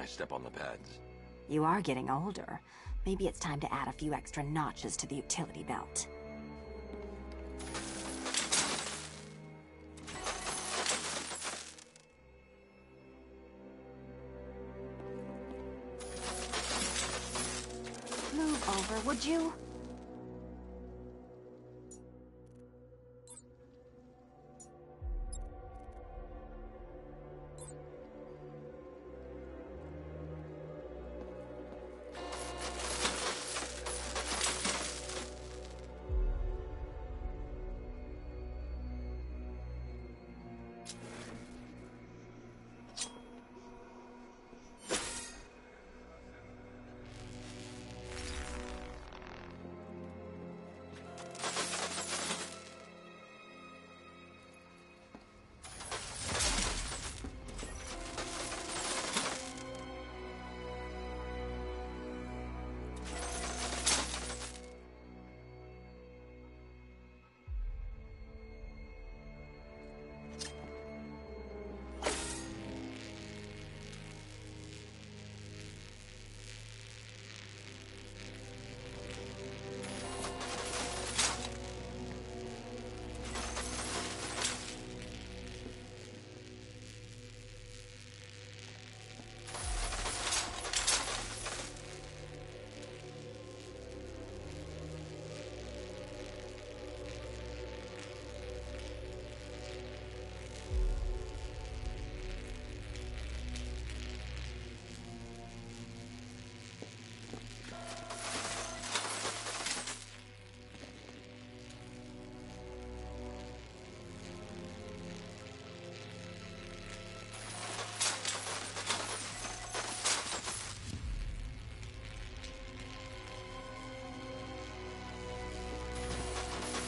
I step on the pads. You are getting older. Maybe it's time to add a few extra notches to the utility belt. Move over, would you?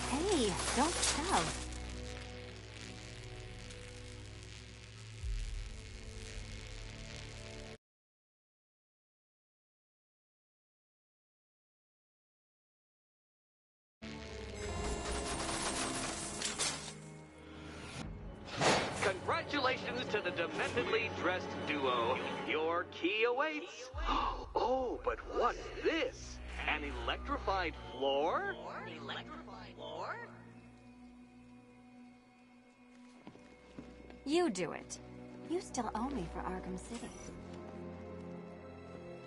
Hey, don't shove. Congratulations to the dementedly dressed duo. Your key awaits. Oh, but what's this? An electrified floor? Electrified floor? You do it. You still owe me for Arkham City.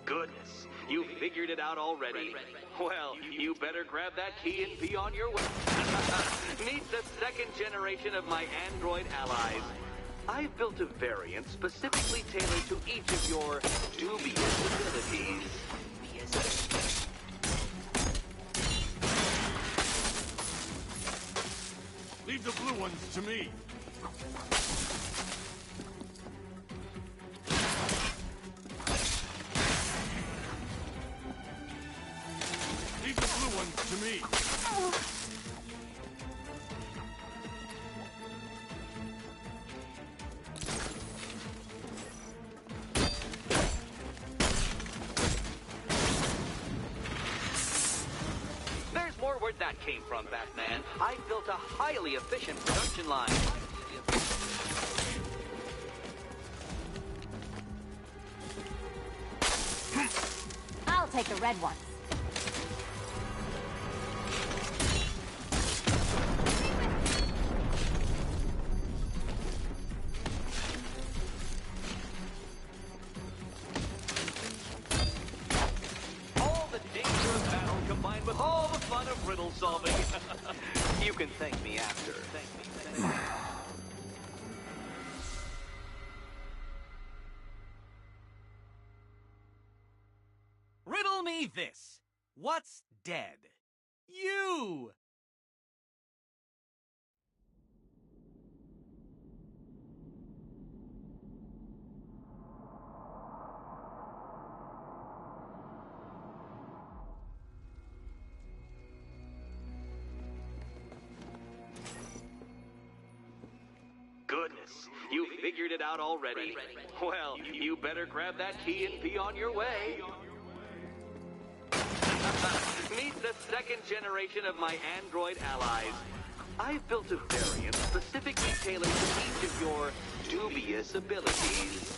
Goodness, you figured it out already. Well, you better grab that key and be on your way. Meet the second generation of my android allies. I've built a variant specifically tailored to each of your dubious abilities. Leave the blue ones to me. Leave the blue ones to me. There's more where that came from, Batman. I built a highly efficient production line. I'll take the red ones. All the danger of battle combined with all the fun of riddle solving. You can thank me after. Thank me. Riddle me this. What's dead? You! Goodness, you figured it out already. Well, you better grab that key and be on your way. Meet the second generation of my android allies. I've built a variant specifically tailored to each of your dubious abilities.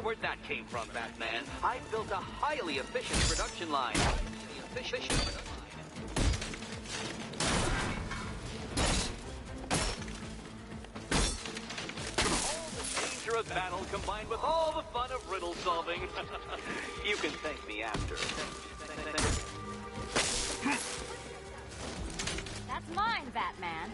where that came from, Batman. I built a highly efficient production line. All the danger of battle combined with all the fun of riddle solving. You can thank me after. That's mine, Batman.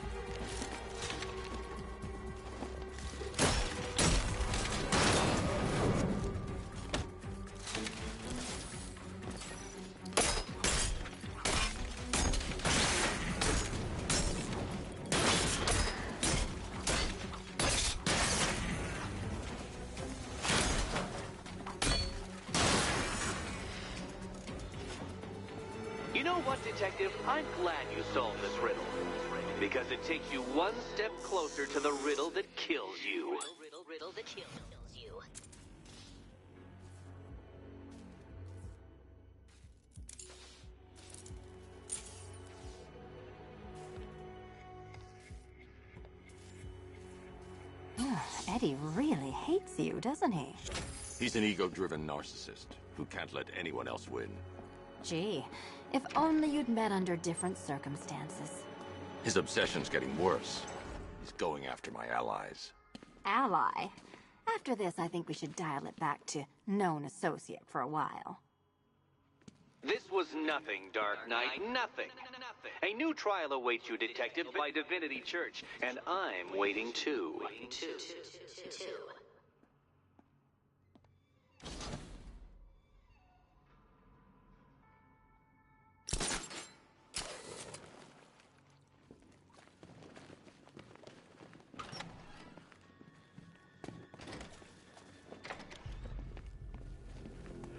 You know what, Detective? I'm glad you solved this riddle. Because it takes you one step closer to the riddle that kills you. Riddle that kills you. Eddie really hates you, doesn't he? He's an ego-driven narcissist who can't let anyone else win. Gee, if only you'd met under different circumstances. His obsession's getting worse. He's going after my allies. Ally? After this, I think we should dial it back to known associate for a while. This was nothing, Dark Knight, nothing. A new trial awaits you, Detective, by Divinity Church, and I'm waiting too.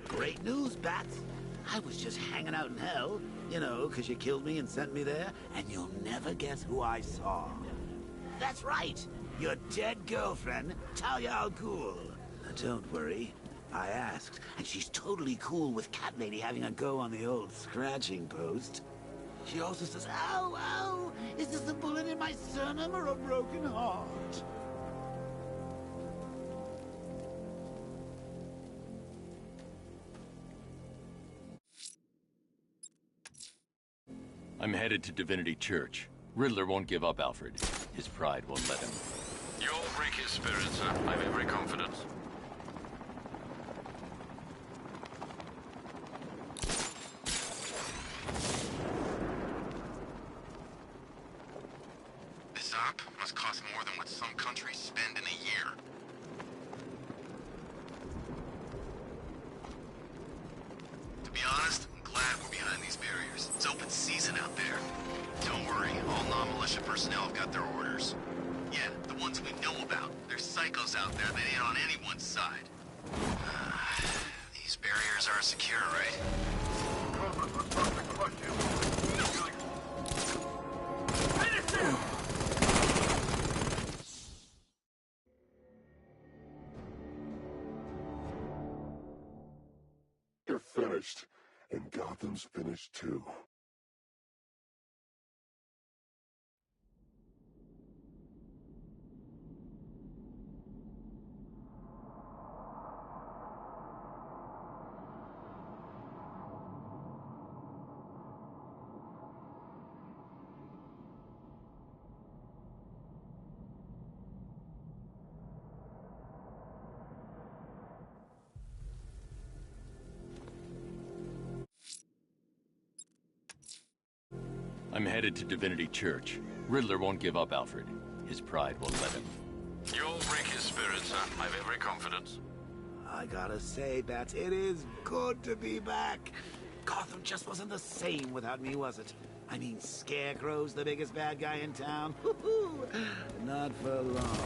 Great news, Bats. I was just hanging out in hell, you know, 'cause you killed me and sent me there, and you'll never guess who I saw. That's right, your dead girlfriend, Talia al Ghul. Don't worry, I asked, and she's totally cool with Cat Lady having a go on the old scratching post. She also says, ow, ow, is this a bullet in my sternum or a broken heart? I'm headed to Divinity Church. Riddler won't give up, Alfred. His pride won't let him. You'll break his spirit, sir. I've every confidence. This op must cost more than what some countries spend in a year. To be honest, I'm glad we're behind these barriers. It's open season out there. Don't worry, all non-militia personnel have got their orders. Yeah, the ones we know about. There's psychos out there that ain't on anyone's side. These barriers are secure, right? You're finished, and Gotham's finished too. I'm headed to Divinity Church. Riddler won't give up, Alfred. His pride won't let him. You'll break his spirit, sir. I've every confidence. I gotta say, Bats, it is good to be back. Gotham just wasn't the same without me, was it? I mean, Scarecrow's the biggest bad guy in town. Woo-hoo! Not for long.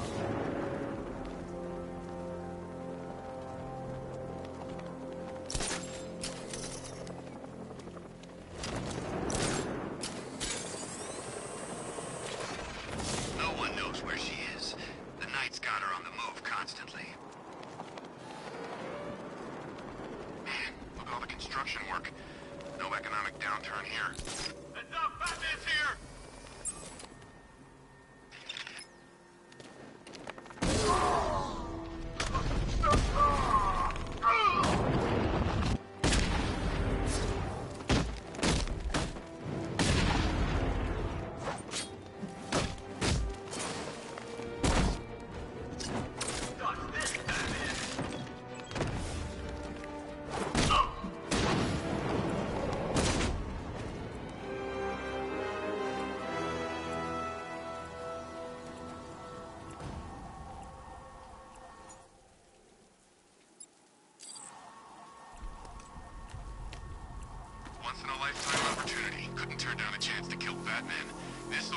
No one knows where she is. The Knight's got her on the move constantly. Man, look at all the construction work. No economic downturn here. Enough! Batman's here!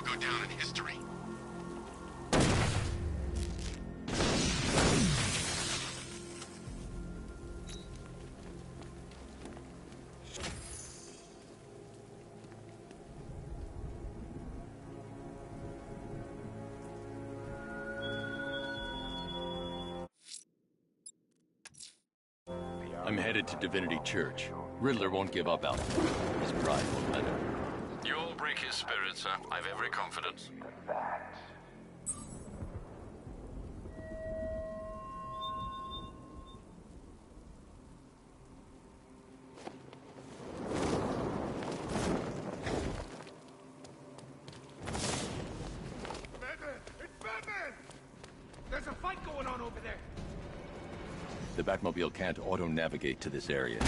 He'll go down in history. I'm headed to Divinity Church. Riddler won't give up, Alfred. His pride won't let him. You'll break his spirit, sir. I've every confidence. Batman! It's Batman! There's a fight going on over there. The Batmobile can't auto-navigate to this area.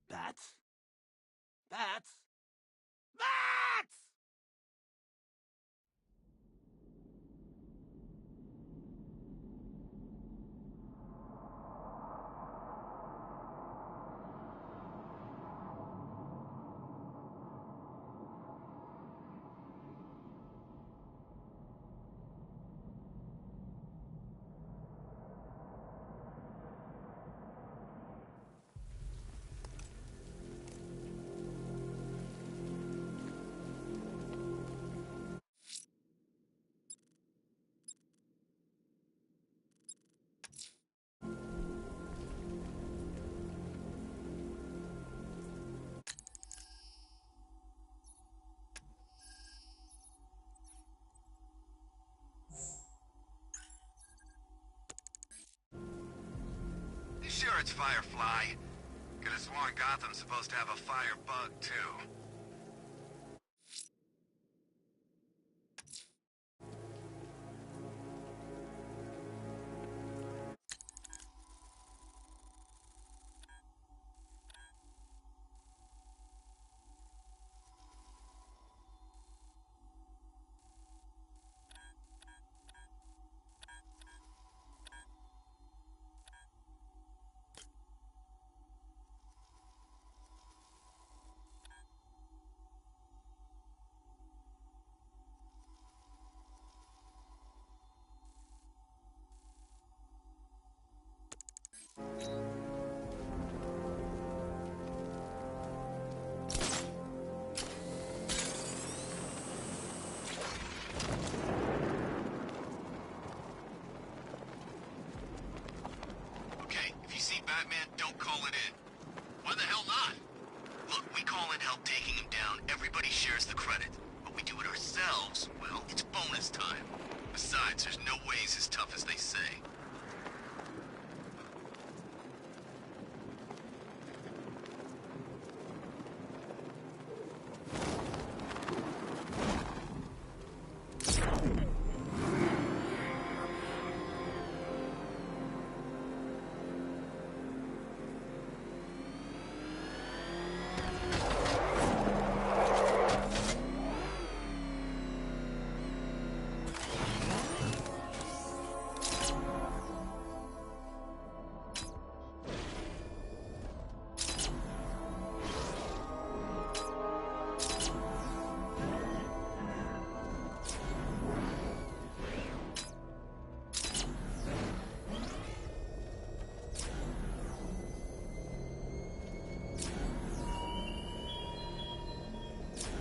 Bats? Bats? Bats! You sure it's Firefly? Could've sworn Gotham's supposed to have a fire bug, too. Okay, if you see Batman, don't call it in. Why the hell not? Look, we call in help taking him down, everybody shares the credit. But we do it ourselves, well, it's bonus time. Besides, there's no way he's as tough as they say.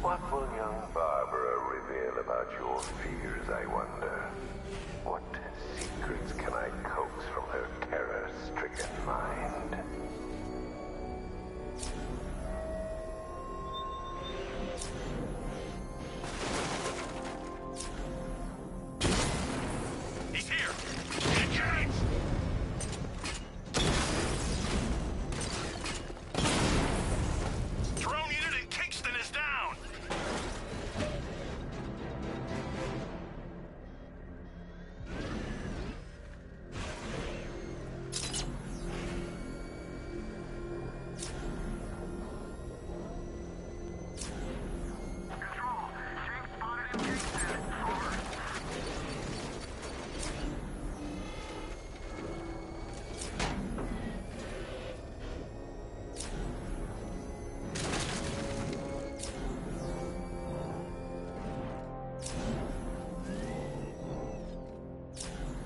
What will young Barbara reveal about your fears, I wonder? What secrets can I coax from her terror-stricken mind? He's here! Engage! Drone unit in Kingston is down!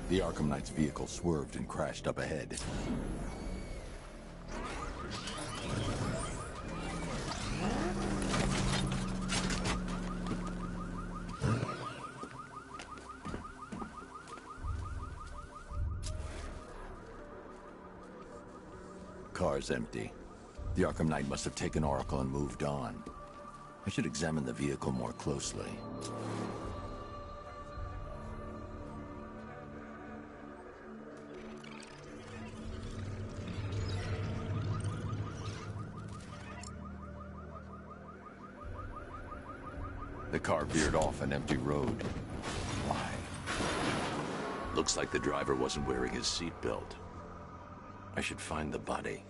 The Arkham Knight's vehicle swerved and crashed up ahead. Car's empty. The Arkham Knight must have taken Oracle and moved on. I should examine the vehicle more closely. The car veered off an empty road. Why? Looks like the driver wasn't wearing his seatbelt. I should find the body.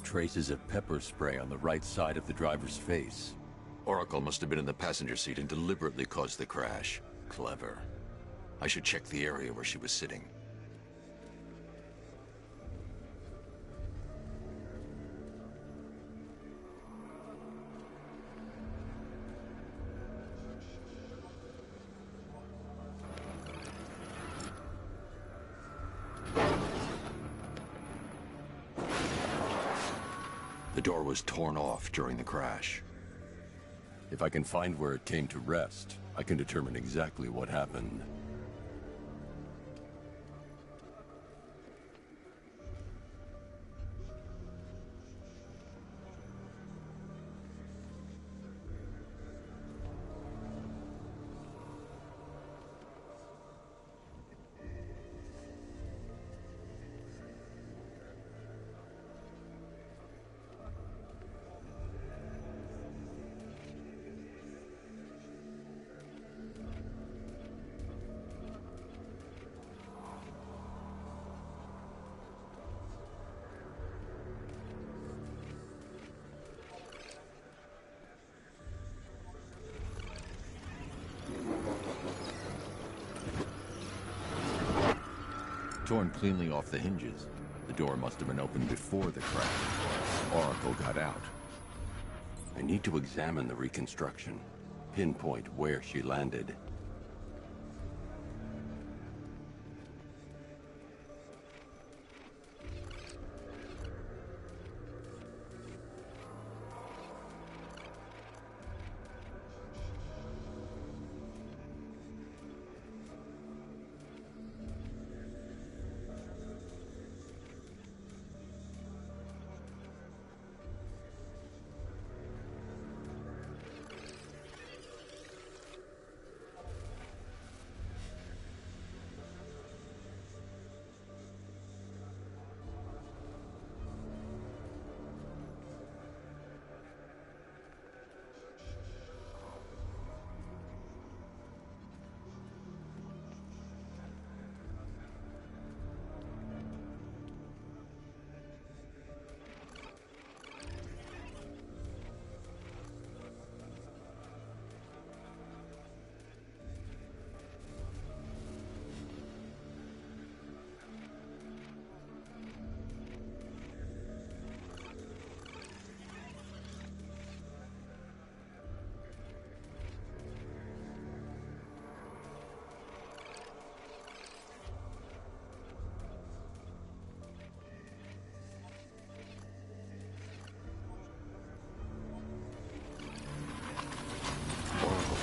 Traces of pepper spray on the right side of the driver's face. Oracle must have been in the passenger seat and deliberately caused the crash. Clever. I should check the area where she was sitting. The door was torn off during the crash. If I can find where it came to rest, I can determine exactly what happened. Torn cleanly off the hinges. The door must have been opened before the crash. Oracle got out. I need to examine the reconstruction. Pinpoint where she landed.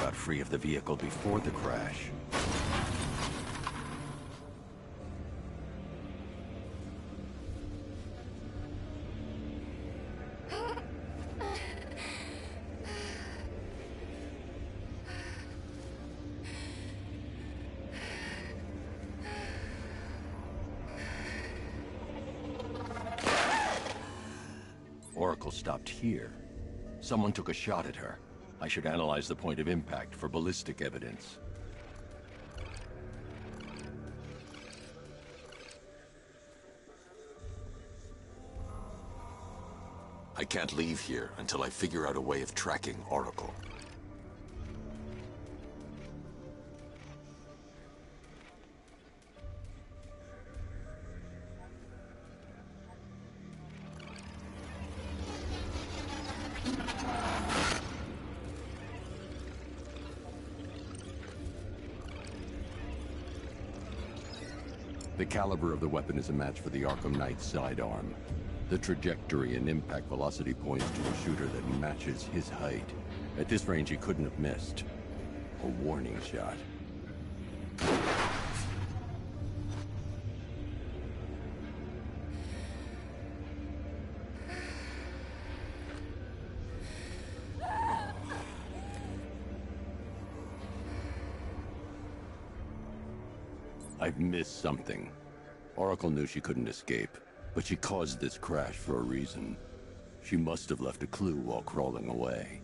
Got free of the vehicle before the crash. Oracle stopped here. Someone took a shot at her. I should analyze the point of impact for ballistic evidence. I can't leave here until I figure out a way of tracking Oracle. The caliber of the weapon is a match for the Arkham Knight's sidearm. The trajectory and impact velocity points to a shooter that matches his height. At this range, he couldn't have missed. A warning shot. I've missed something. Oracle knew she couldn't escape, but she caused this crash for a reason. She must have left a clue while crawling away.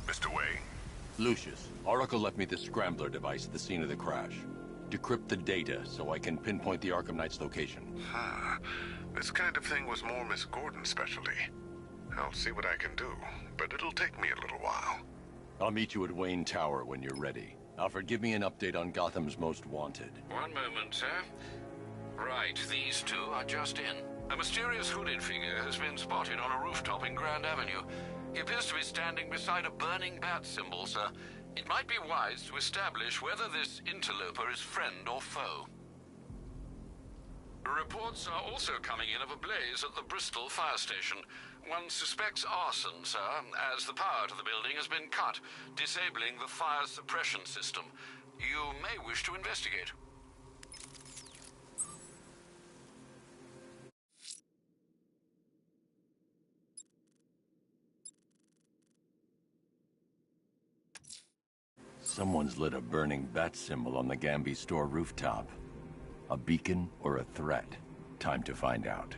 Mr. Wayne. Lucius, Oracle left me the scrambler device at the scene of the crash. Decrypt the data so I can pinpoint the Arkham Knight's location. This kind of thing was more Miss Gordon's specialty. I'll see what I can do, but it'll take me a little while. I'll meet you at Wayne Tower when you're ready. Alfred, give me an update on Gotham's Most Wanted. One moment, sir. Right, these two are just in. A mysterious hooded figure has been spotted on a rooftop in Grand Avenue. He appears to be standing beside a burning bat symbol, sir. It might be wise to establish whether this interloper is friend or foe. Reports are also coming in of a blaze at the Bristol fire station. One suspects arson, sir, as the power to the building has been cut, disabling the fire suppression system. You may wish to investigate. Someone's lit a burning bat symbol on the Gamby store rooftop. A beacon or a threat? Time to find out.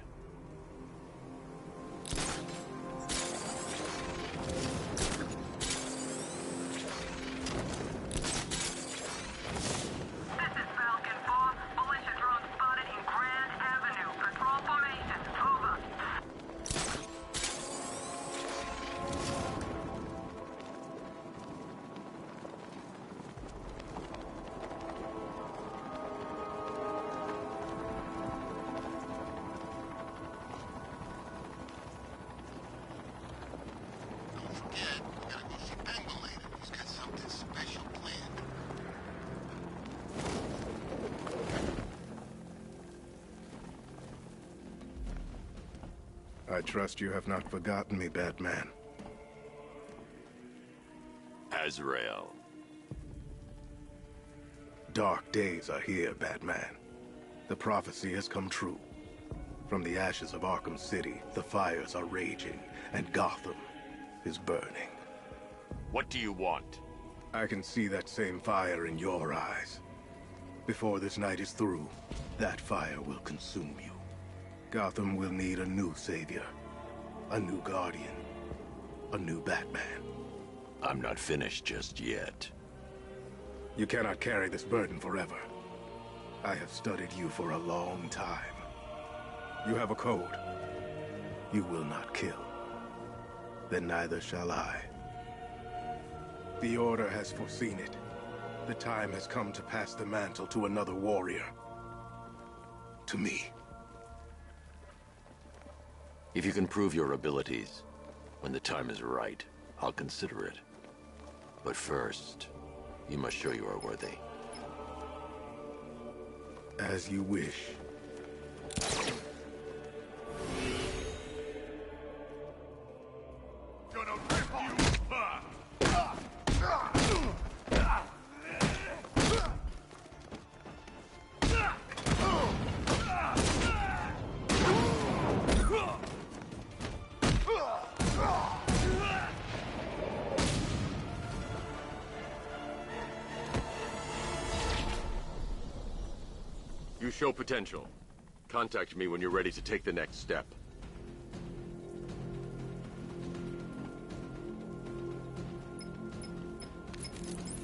I trust you have not forgotten me, Batman. Azrael. Dark days are here, Batman. The prophecy has come true. From the ashes of Arkham City, the fires are raging, and Gotham is burning. What do you want? I can see that same fire in your eyes. Before this night is through, that fire will consume you. Gotham will need a new savior, a new guardian, a new Batman. I'm not finished just yet. You cannot carry this burden forever. I have studied you for a long time. You have a code. You will not kill. Then neither shall I. The Order has foreseen it. The time has come to pass the mantle to another warrior. To me. If you can prove your abilities, when the time is right, I'll consider it. But first, you must show you are worthy. As you wish. You show potential. Contact me when you're ready to take the next step.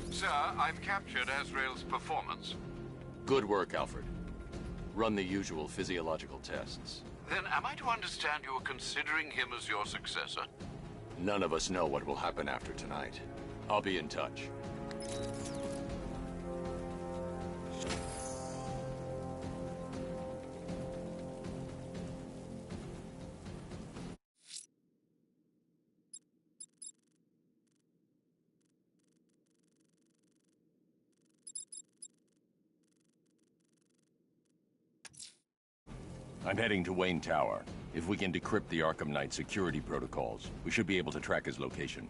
Sir, I've captured Azrael's performance. Good work, Alfred. Run the usual physiological tests. Then am I to understand you're considering him as your successor? None of us know what will happen after tonight. I'll be in touch. I'm heading to Wayne Tower. If we can decrypt the Arkham Knight security protocols, we should be able to track his location.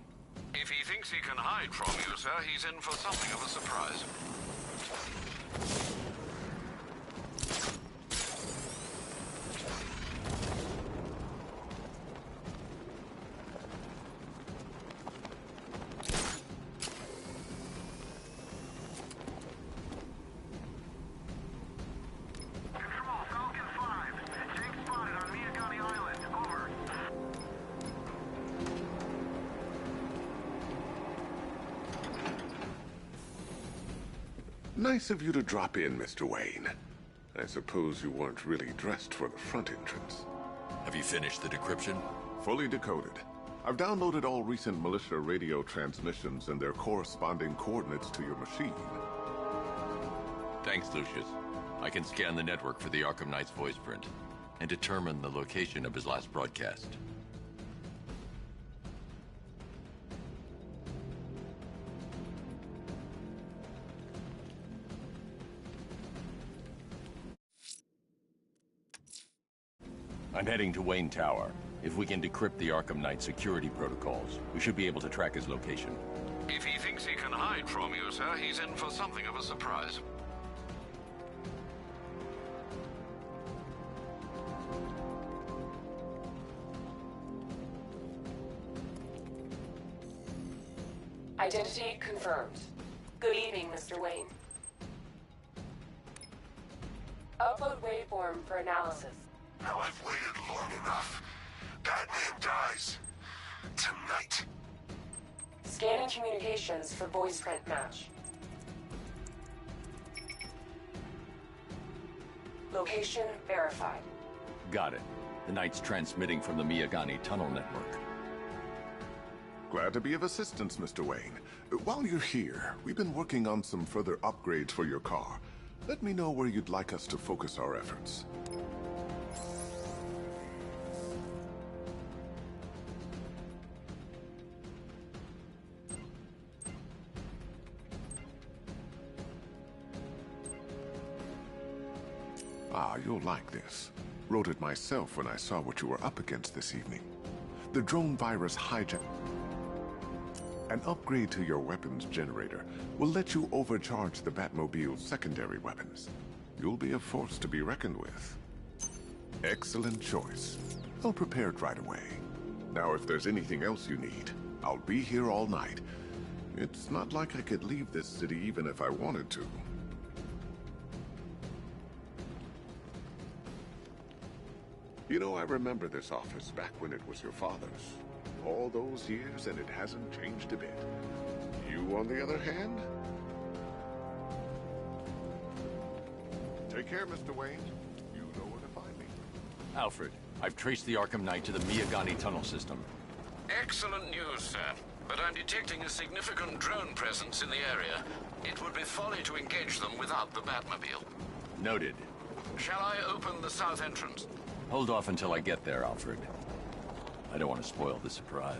If he thinks he can hide from you, sir, he's in for something of a surprise. Nice of you to drop in, Mr. Wayne. I suppose you weren't really dressed for the front entrance. Have you finished the decryption? Fully decoded. I've downloaded all recent militia radio transmissions and their corresponding coordinates to your machine. Thanks, Lucius. I can scan the network for the Arkham Knight's voice print and determine the location of his last broadcast. I'm heading to Wayne Tower. If we can decrypt the Arkham Knight security protocols, we should be able to track his location. If he thinks he can hide from you, sir, he's in for something of a surprise. Identity confirmed. Good evening, Mr. Wayne. Upload waveform for analysis. Now I've waited long enough. Batman dies. Tonight. Scanning communications for voice print match. Location verified. Got it. The Knight's transmitting from the Miyagani tunnel network. Glad to be of assistance, Mr. Wayne. While you're here, we've been working on some further upgrades for your car. Let me know where you'd like us to focus our efforts. Ah, you'll like this. Wrote it myself when I saw what you were up against this evening. The drone virus hijack. An upgrade to your weapons generator will let you overcharge the Batmobile's secondary weapons. You'll be a force to be reckoned with. Excellent choice. I'll prepare it right away. Now, if there's anything else you need, I'll be here all night. It's not like I could leave this city even if I wanted to. You know, I remember this office back when it was your father's. All those years, and it hasn't changed a bit. You, on the other hand? Take care, Mr. Wayne. You know where to find me. Alfred, I've traced the Arkham Knight to the Miyagani tunnel system. Excellent news, sir. But I'm detecting a significant drone presence in the area. It would be folly to engage them without the Batmobile. Noted. Shall I open the south entrance? Hold off until I get there, Alfred. I don't want to spoil the surprise.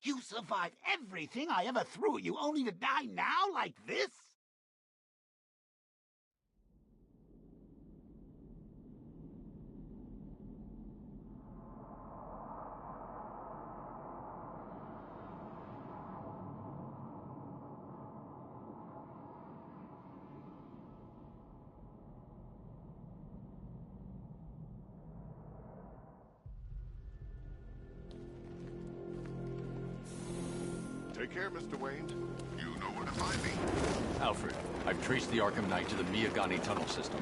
You survived everything I ever threw at you, only to die now like this? Take care, Mr. Wayne. You know where to find me. Alfred, I've traced the Arkham Knight to the Miyagani tunnel system.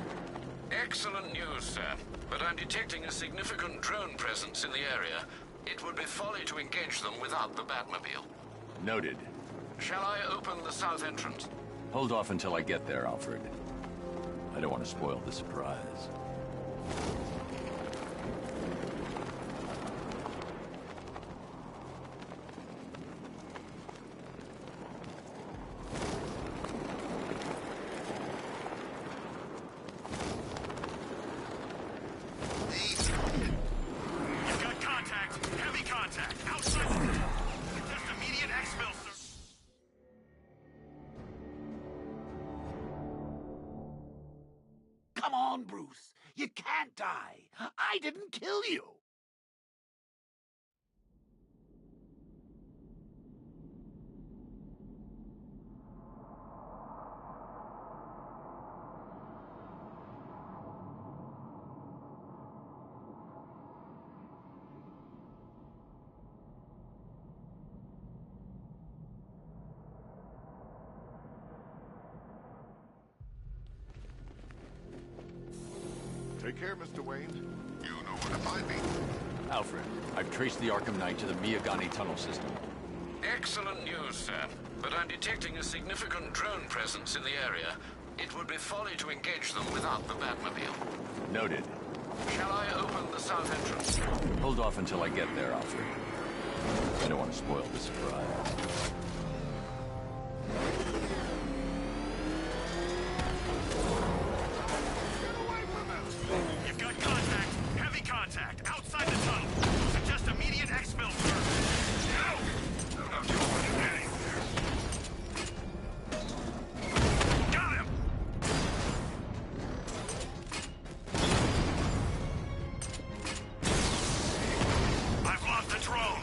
Excellent news, sir. But I'm detecting a significant drone presence in the area. It would be folly to engage them without the Batmobile. Noted. Shall I open the south entrance? Hold off until I get there, Alfred. I don't want to spoil the surprise. Come on, Bruce. You can't die. I didn't kill you. Take care, Mr. Wayne. You know where to find me. Alfred, I've traced the Arkham Knight to the Miyagani tunnel system. Excellent news, sir. But I'm detecting a significant drone presence in the area. It would be folly to engage them without the Batmobile. Noted. Shall I open the south entrance? Hold off until I get there, Alfred. I don't want to spoil the surprise. You've got contact. Heavy contact. Outside the tunnel. Suggest immediate exfil first. No! I'm not going anywhere. Got him! I've lost the drone.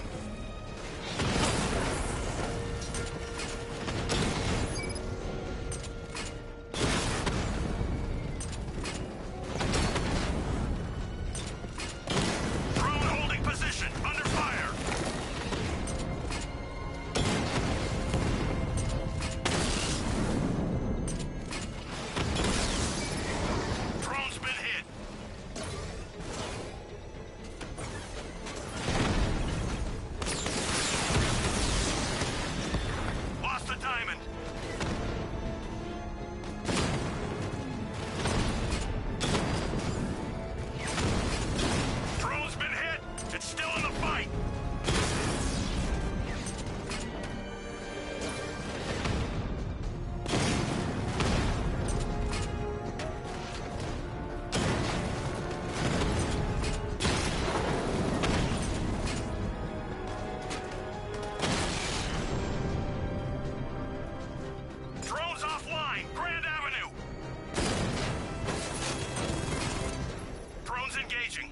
Engaging.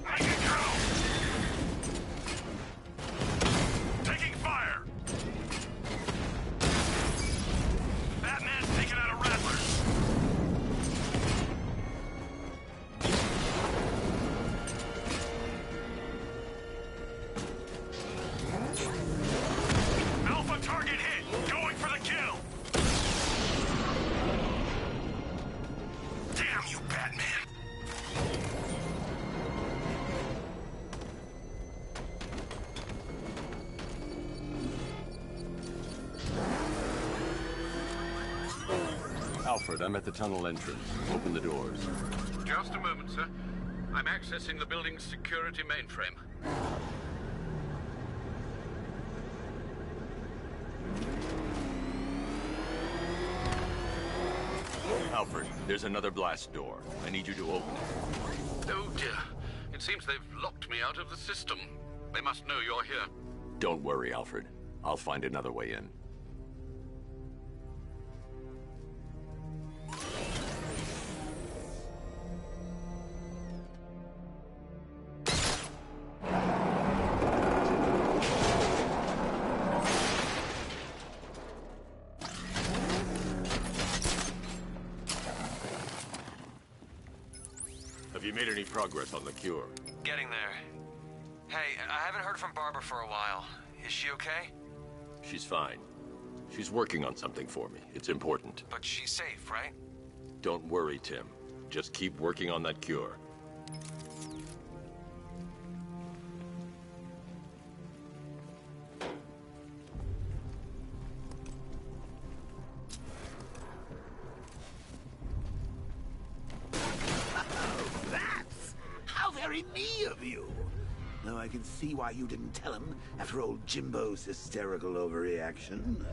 I can go! Taking fire! Batman's taking out a Rattler. Alpha target hit! Going for the kill! Damn you, Batman! Alfred, I'm at the tunnel entrance. Open the doors. Just a moment, sir. I'm accessing the building's security mainframe. Alfred, there's another blast door. I need you to open it. Oh dear. It seems they've locked me out of the system. They must know you're here. Don't worry, Alfred. I'll find another way in. Have you made any progress on the cure? Getting there. Hey, I haven't heard from Barbara for a while. Is she okay? She's fine. She's working on something for me. It's important. But she's safe, right? Don't worry, Tim. Just keep working on that cure. How very me of you! Though I can see why you didn't tell him after old Jimbo's hysterical overreaction.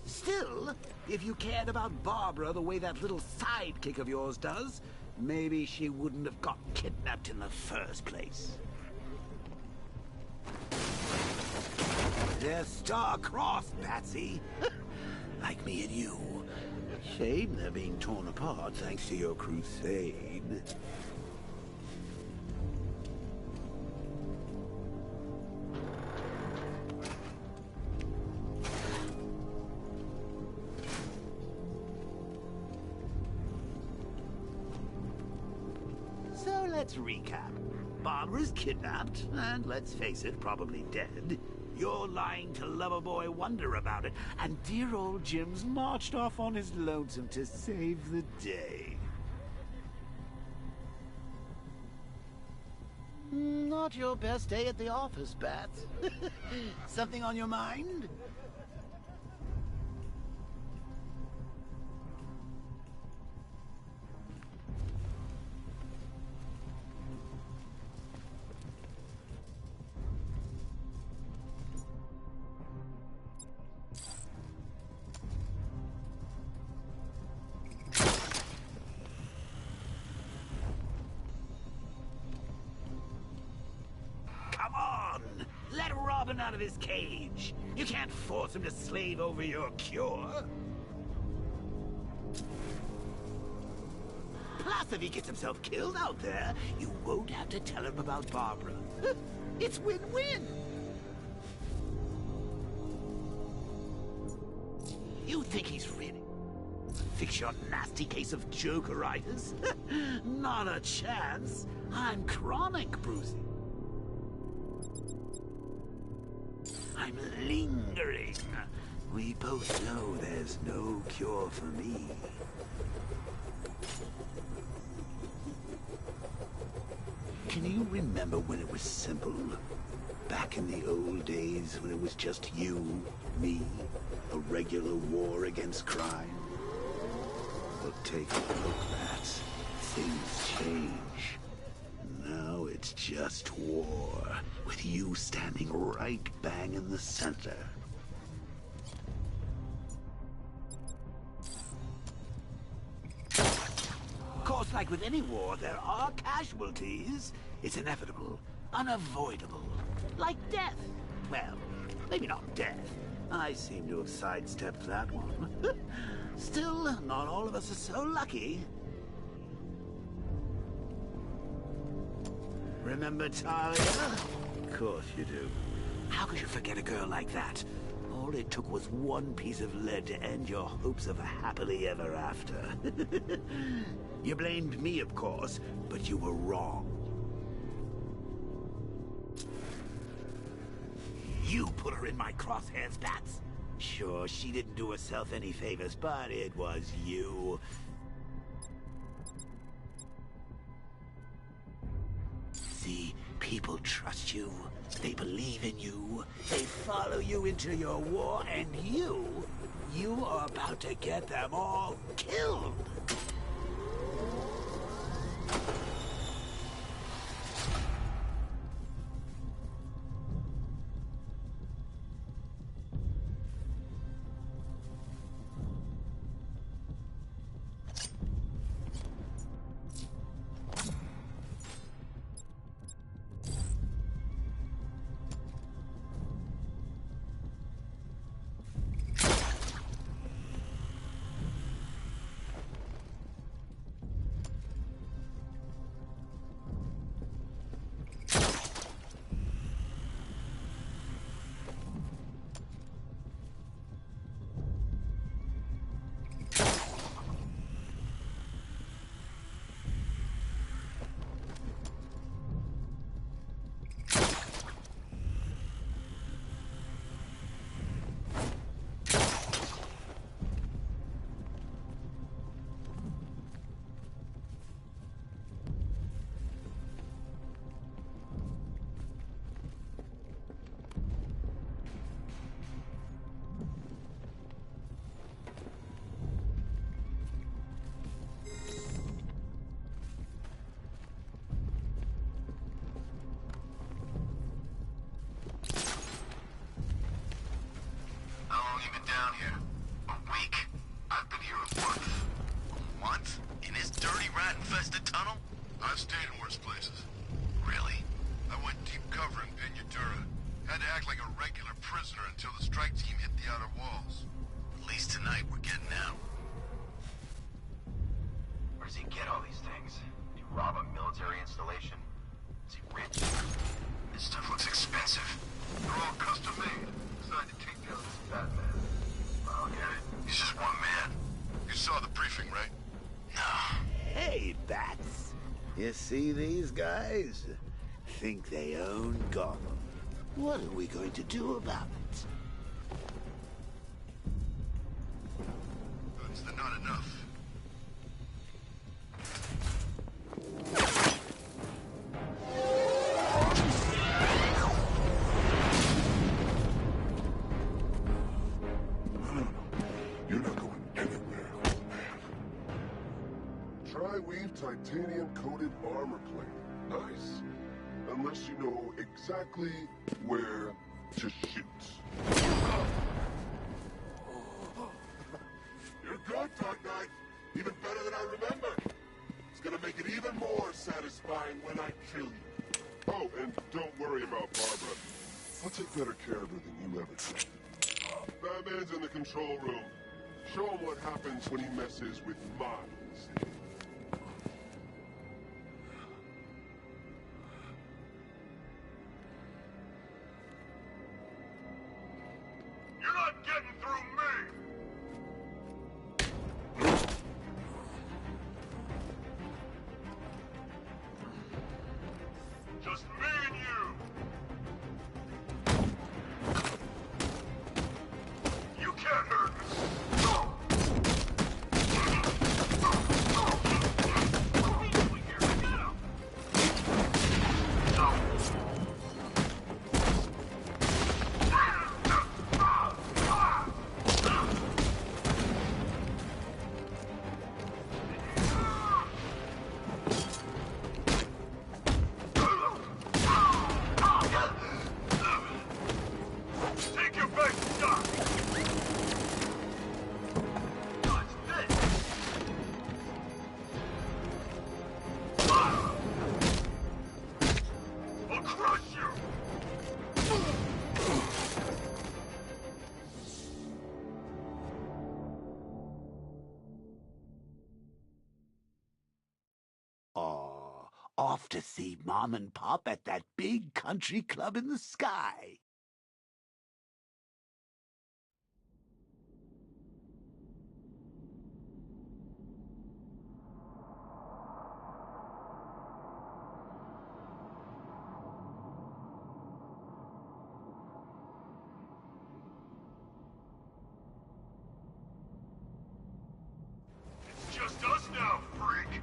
Still, if you cared about Barbara the way that little sidekick of yours does, maybe she wouldn't have got kidnapped in the first place. They're star-crossed, Patsy. Like me and you. Shame they're being torn apart thanks to your crusade. So let's recap. Barbara's kidnapped, and let's face it, probably dead. You're lying to Loverboy Wonder about it, and dear old Jim's marched off on his lonesome to save the day. Not your best day at the office, Bats. Something on your mind? Out of his cage. You can't force him to slave over your cure. Plus, if he gets himself killed out there, you won't have to tell him about Barbara. It's win-win. You think he's really fix your nasty case of jokeritis? Not a chance. I'm chronic, Brucey. I'm lingering. We both know there's no cure for me. Can you remember when it was simple? Back in the old days when it was just you, me, a regular war against crime? Well, take a look, Bats. Things change. Now it's just war, with you standing right bang in the center. Of course, like with any war, there are casualties. It's inevitable, unavoidable. Like death. Well, maybe not death. I seem to have sidestepped that one. Still, not all of us are so lucky. Remember Talia? Of course you do. How could you forget a girl like that? All it took was one piece of lead to end your hopes of a happily ever after. You blamed me, of course, but you were wrong. You put her in my crosshairs, Bats. Sure, she didn't do herself any favors, but it was you. See, people trust you. They believe in you. They follow you into your war, and you are about to get them all killed. infested tunnel? I've stayed in worse places. Really? I went deep cover in Pinyatura. Had to act like a regular prisoner until the strike team hit the outer walls. At least tonight we're getting out. Where does he get all these things? Did he rob a military installation? Is he rich? This stuff looks expensive. They're all custom made. Designed to take down this Batman. I don't get it. He's just one man. You saw the briefing, right? No. Hey, Bats. You see these guys? Think they own Gotham. What are we going to do about it? That's not enough. You're not going anywhere, old man. Tri-weave titanium-coated armor plate. Nice. Unless you know exactly where to shoot. You're good, Dark Knight. Even better than I remember. It's gonna make it even more satisfying when I kill you. Oh, and don't worry about Barbara. I'll take better care of her than you ever did. Batman's in the control room. Show him what happens when he messes with minds. You're not getting through me! Just me and you! You can't hurt me! Take your big shot! What's this? I'll crush you! Aw, off to see Mom and Pop at that big country club in the sky. It's just us now, freak!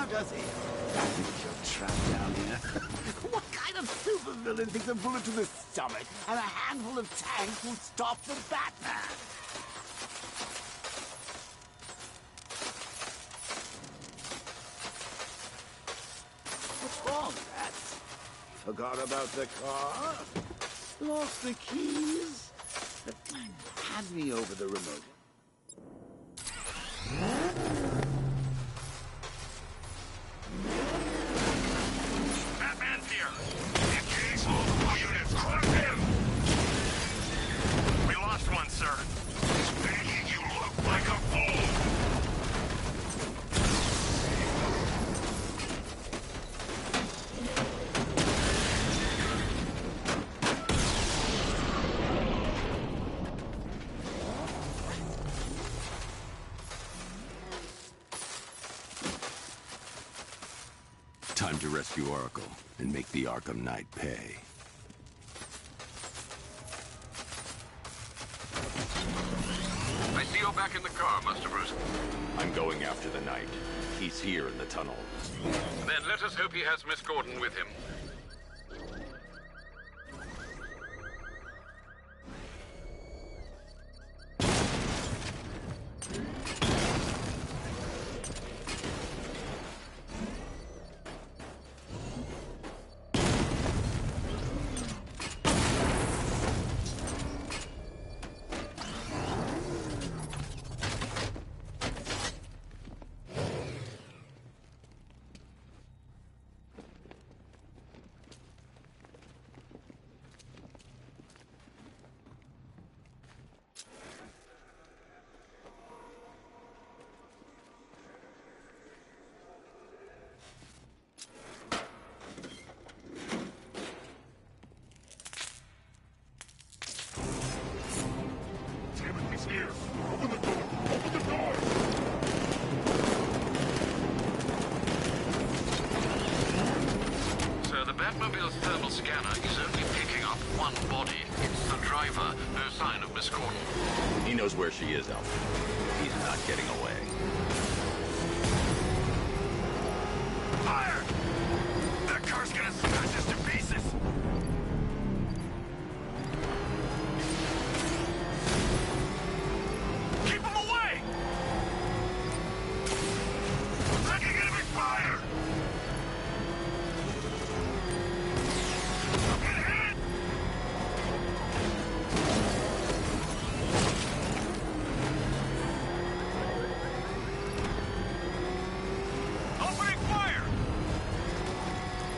does he? I think you're trapped down here. What kind of supervillain thinks a bullet to the stomach and a handful of tanks will stop the Batman? What's wrong, Rats? Forgot about the car? Lost the keys? Hand me over the remote. Batman's here! Engage multiple units! Crush him! We lost one, sir. He's making you look like a fool! Time to rescue Oracle and make the Arkham Knight pay. I see you're back in the car, Master Bruce. I'm going after the Knight. He's here in the tunnel. Then let us hope he has Miss Gordon with him. Here! Open the door! Open the door! Sir, the Batmobile's thermal scanner is only picking up one body. It's the driver. No sign of Miss Gordon. He knows where she is, Alfred. He's not getting away. Fire! That car's gonna smash us to pieces! Keep him away! Taking enemy fire! I'm getting hit! Opening fire!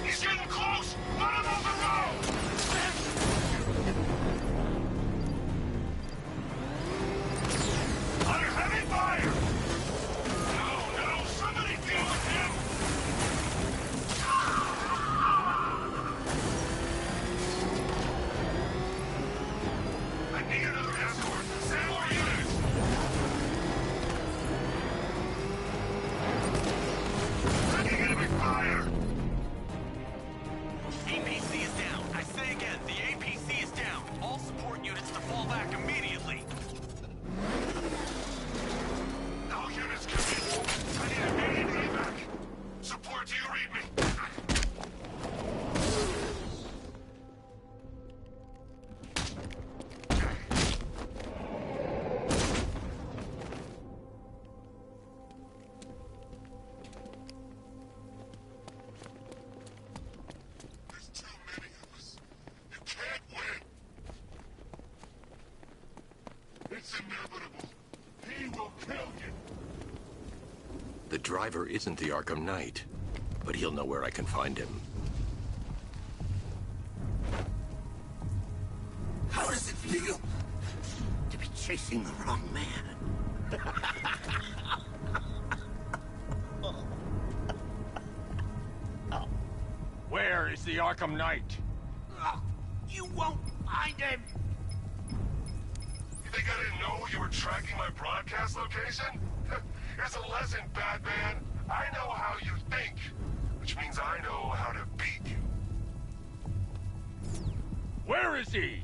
He's getting close! Let him off the road! Under heavy fire! No, somebody deal with him! I need another escort! Send more units! Taking enemy fire! APC is down. I say again, the APC is down. All support units to fall back immediately. All units come in. I need immediate evac. Support, do you read me? There's too many of us. You can't win. It's inevitable. He will kill you. The driver isn't the Arkham Knight, but he'll know where I can find him. How does it feel to be chasing the wrong man? Where is the Arkham Knight? You won't find him! You think I didn't know you were tracking my broadcast location? Here's a lesson, Batman. I know how you think, which means I know how to beat you. Where is he?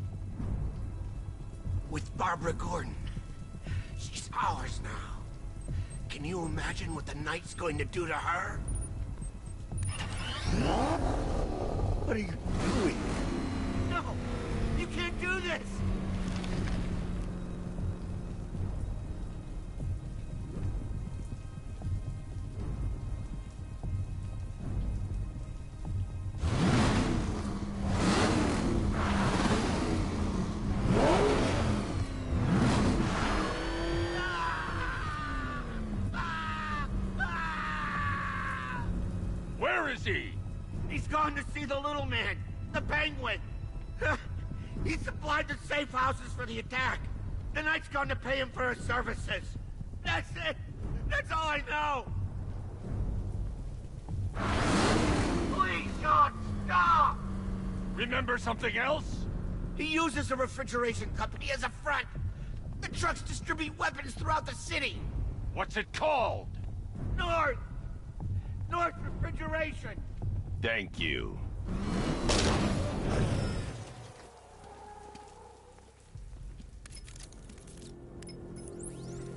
With Barbara Gordon. She's ours now. Can you imagine what the Knight's going to do to her? What are you doing? No! You can't do this! Where is he? He's gone to see the little man, the penguin. He supplied the safe houses for the attack. The Knight's gone to pay him for his services. That's it. That's all I know. Please, God, stop! Remember something else? He uses a refrigeration company as a front. The trucks distribute weapons throughout the city. What's it called? North Refrigeration. Thank you.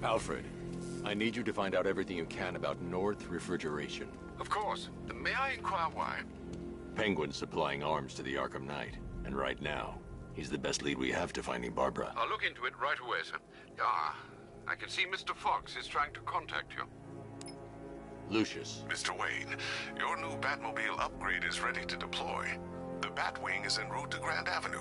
Alfred, I need you to find out everything you can about North Refrigeration. Of course. May I inquire why? Penguin's supplying arms to the Arkham Knight, and right now, he's the best lead we have to finding Barbara. I'll look into it right away, sir. Ah, I can see Mr. Fox is trying to contact you. Lucius. Mr. Wayne, your new Batmobile upgrade is ready to deploy. The Batwing is en route to Grand Avenue.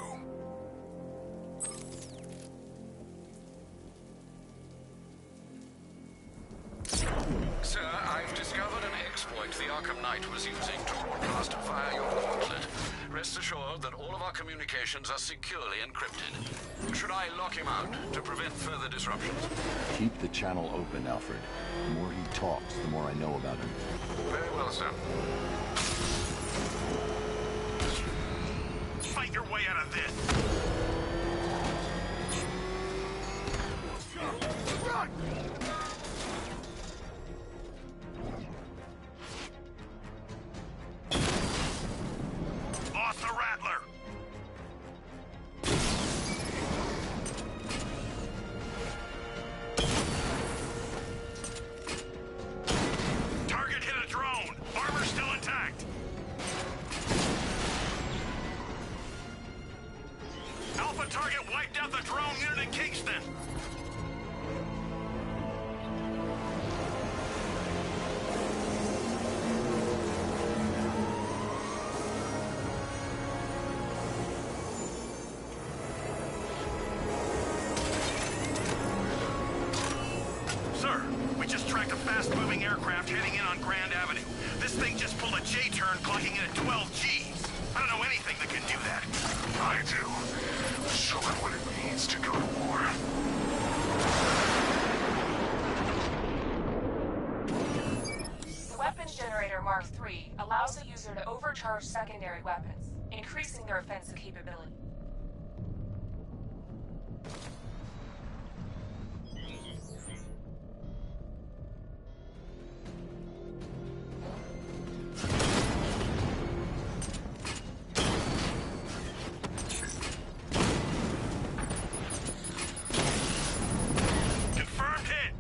Sir, I've discovered an exploit the Arkham Knight was using to broadcast via your gauntlet. Rest assured that all of our communications are securely encrypted. Should I lock him out to prevent further disruptions? Keep the channel open, Alfred. The more he talks, the more I know about him. Very well, sir. Fight your way out of this! Run! Lost the Rattler! Target hit a drone! Armor still intact! Alpha target wiped out the drone unit in Kingston! Sir, we just tracked a fast-moving aircraft heading in on Grand Avenue. This thing just pulled a J-turn, clocking in at 12 Gs. I don't know anything that can do that. I do. Show it what it means to go to war. The weapons generator Mark III allows the user to overcharge secondary weapons, increasing their offensive capability. Confirmed hit!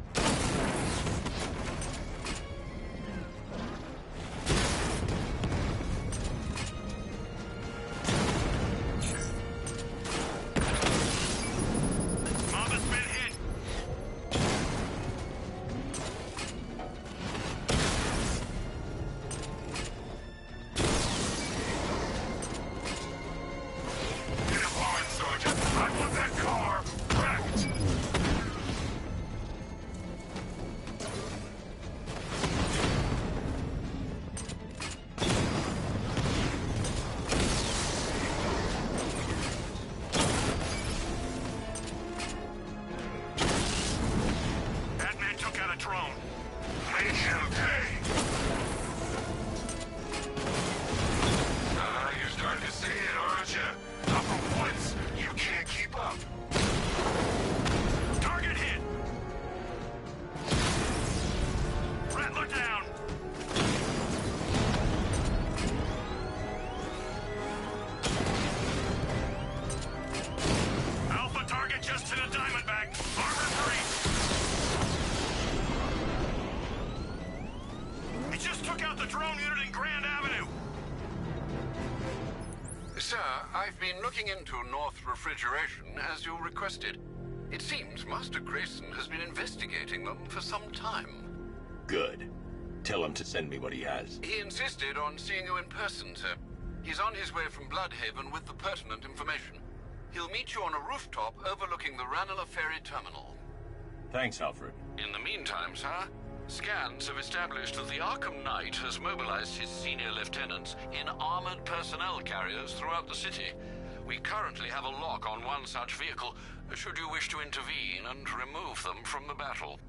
looking into North Refrigeration as you requested. It seems Master Grayson has been investigating them for some time. Good. Tell him to send me what he has. He insisted on seeing you in person, sir. He's on his way from Bloodhaven with the pertinent information. He'll meet you on a rooftop overlooking the Ranelagh Ferry Terminal. Thanks, Alfred. In the meantime, sir, scans have established that the Arkham Knight has mobilized his senior lieutenants in armored personnel carriers throughout the city. We currently have a lock on one such vehicle, should you wish to intervene and remove them from the battle.